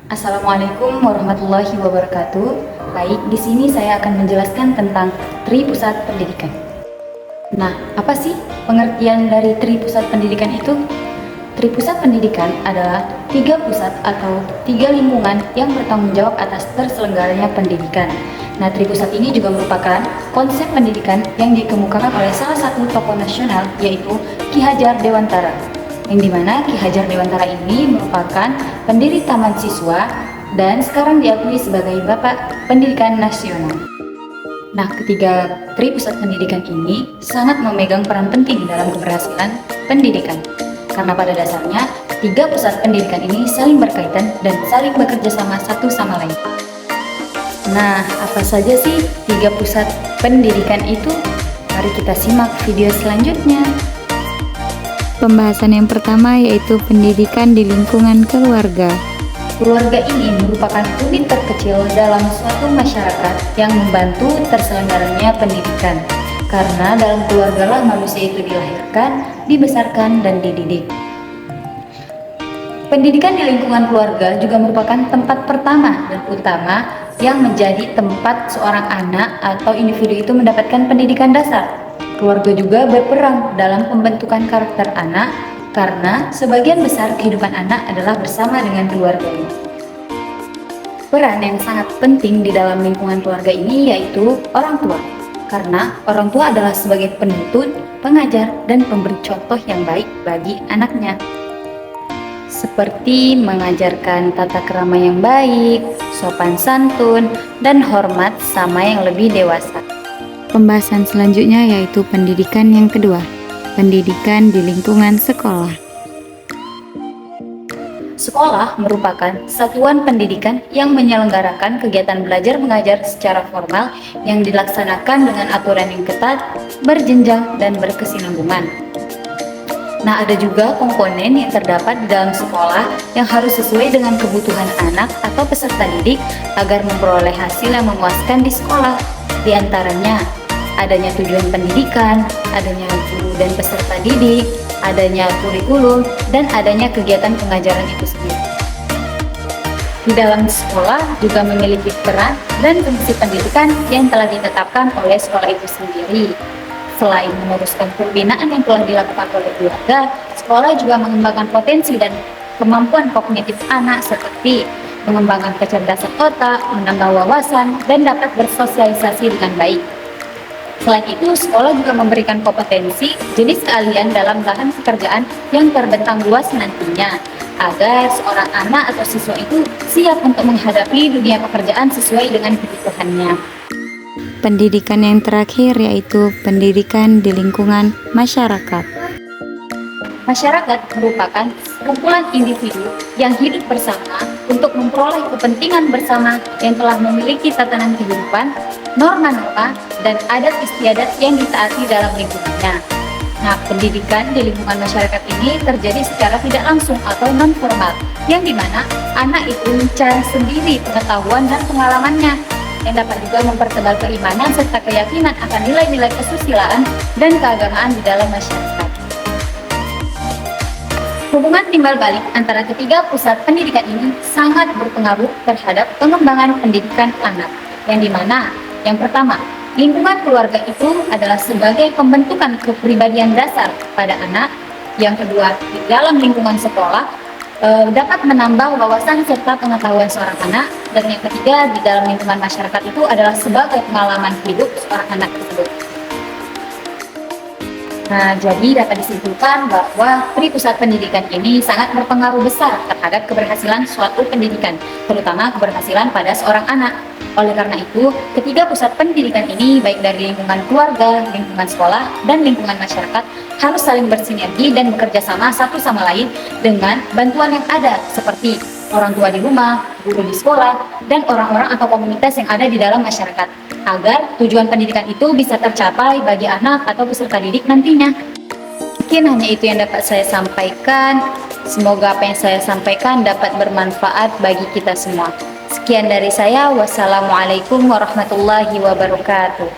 Assalamualaikum warahmatullahi wabarakatuh. Baik, di sini saya akan menjelaskan tentang Tri Pusat Pendidikan. Nah, apa sih pengertian dari Tri Pusat Pendidikan itu? Tri Pusat Pendidikan adalah 3 pusat atau 3 lingkungan yang bertanggung jawab atas terselenggaranya pendidikan. Nah, Tri Pusat ini juga merupakan konsep pendidikan yang dikemukakan oleh salah satu tokoh nasional, yaitu Ki Hajar Dewantara. Yang dimana Ki Hajar Dewantara ini merupakan pendiri Taman Siswa dan sekarang diakui sebagai Bapak Pendidikan Nasional. Nah, ketiga Tri Pusat Pendidikan ini sangat memegang peran penting dalam keberhasilan pendidikan. Karena pada dasarnya, 3 pusat pendidikan ini saling berkaitan dan saling bekerja sama satu sama lain. Nah, apa saja sih 3 pusat pendidikan itu? Mari kita simak video selanjutnya. Pembahasan yang pertama yaitu pendidikan di lingkungan keluarga. Keluarga ini merupakan unit terkecil dalam suatu masyarakat yang membantu terselenggaranya pendidikan. Karena dalam keluarga lah manusia itu dilahirkan, dibesarkan, dan dididik. Pendidikan di lingkungan keluarga juga merupakan tempat pertama dan utama yang menjadi tempat seorang anak atau individu itu mendapatkan pendidikan dasar. Keluarga juga berperan dalam pembentukan karakter anak karena sebagian besar kehidupan anak adalah bersama dengan keluarganya. Peran yang sangat penting di dalam lingkungan keluarga ini yaitu orang tua. Karena orang tua adalah sebagai penuntun, pengajar, dan pemberi contoh yang baik bagi anaknya. Seperti mengajarkan tata krama yang baik, sopan santun, dan hormat sama yang lebih dewasa. Pembahasan selanjutnya yaitu pendidikan yang kedua, pendidikan di lingkungan sekolah. Sekolah merupakan satuan pendidikan yang menyelenggarakan kegiatan belajar mengajar secara formal yang dilaksanakan dengan aturan yang ketat, berjenjang, dan berkesinambungan. Nah, ada juga komponen yang terdapat di dalam sekolah yang harus sesuai dengan kebutuhan anak atau peserta didik agar memperoleh hasil yang memuaskan di sekolah. Di antaranya, adanya tujuan pendidikan, adanya guru dan peserta didik, adanya kurikulum, dan adanya kegiatan pengajaran itu sendiri. Di dalam sekolah juga memiliki peran dan fungsi pendidikan yang telah ditetapkan oleh sekolah itu sendiri. Selain meneruskan pembinaan yang telah dilakukan oleh keluarga, sekolah juga mengembangkan potensi dan kemampuan kognitif anak seperti mengembangkan kecerdasan otak, menambah wawasan, dan dapat bersosialisasi dengan baik. Selain itu, sekolah juga memberikan kompetensi jenis keahlian dalam lahan pekerjaan yang terbentang luas nantinya, agar seorang anak atau siswa itu siap untuk menghadapi dunia pekerjaan sesuai dengan kebutuhannya. Pendidikan yang terakhir yaitu pendidikan di lingkungan masyarakat. Masyarakat merupakan kumpulan individu yang hidup bersama untuk memperoleh kepentingan bersama yang telah memiliki tatanan kehidupan, norma-norma, dan adat istiadat yang ditaati dalam lingkungannya. Nah, pendidikan di lingkungan masyarakat ini terjadi secara tidak langsung atau non-formal, yang dimana anak itu mencari sendiri pengetahuan dan pengalamannya, yang dapat juga mempertebal keimanan serta keyakinan akan nilai-nilai kesusilaan dan keagamaan di dalam masyarakat. Hubungan timbal balik antara ketiga pusat pendidikan ini sangat berpengaruh terhadap pengembangan pendidikan anak, yang dimana yang pertama, lingkungan keluarga itu adalah sebagai pembentukan kepribadian dasar pada anak. Yang kedua, di dalam lingkungan sekolah dapat menambah wawasan serta pengetahuan seorang anak. Dan yang ketiga, di dalam lingkungan masyarakat itu adalah sebagai pengalaman hidup seorang anak tersebut. Nah, jadi dapat disimpulkan bahwa Tri Pusat Pendidikan ini sangat berpengaruh besar terhadap keberhasilan suatu pendidikan, terutama keberhasilan pada seorang anak. Oleh karena itu, ketiga pusat pendidikan ini baik dari lingkungan keluarga, lingkungan sekolah, dan lingkungan masyarakat harus saling bersinergi dan bekerja sama satu sama lain dengan bantuan yang ada seperti orang tua di rumah, guru di sekolah, dan orang-orang atau komunitas yang ada di dalam masyarakat agar tujuan pendidikan itu bisa tercapai bagi anak atau peserta didik nantinya. Mungkin hanya itu yang dapat saya sampaikan. Semoga apa yang saya sampaikan dapat bermanfaat bagi kita semua. Sekian dari saya. Wassalamualaikum warahmatullahi wabarakatuh.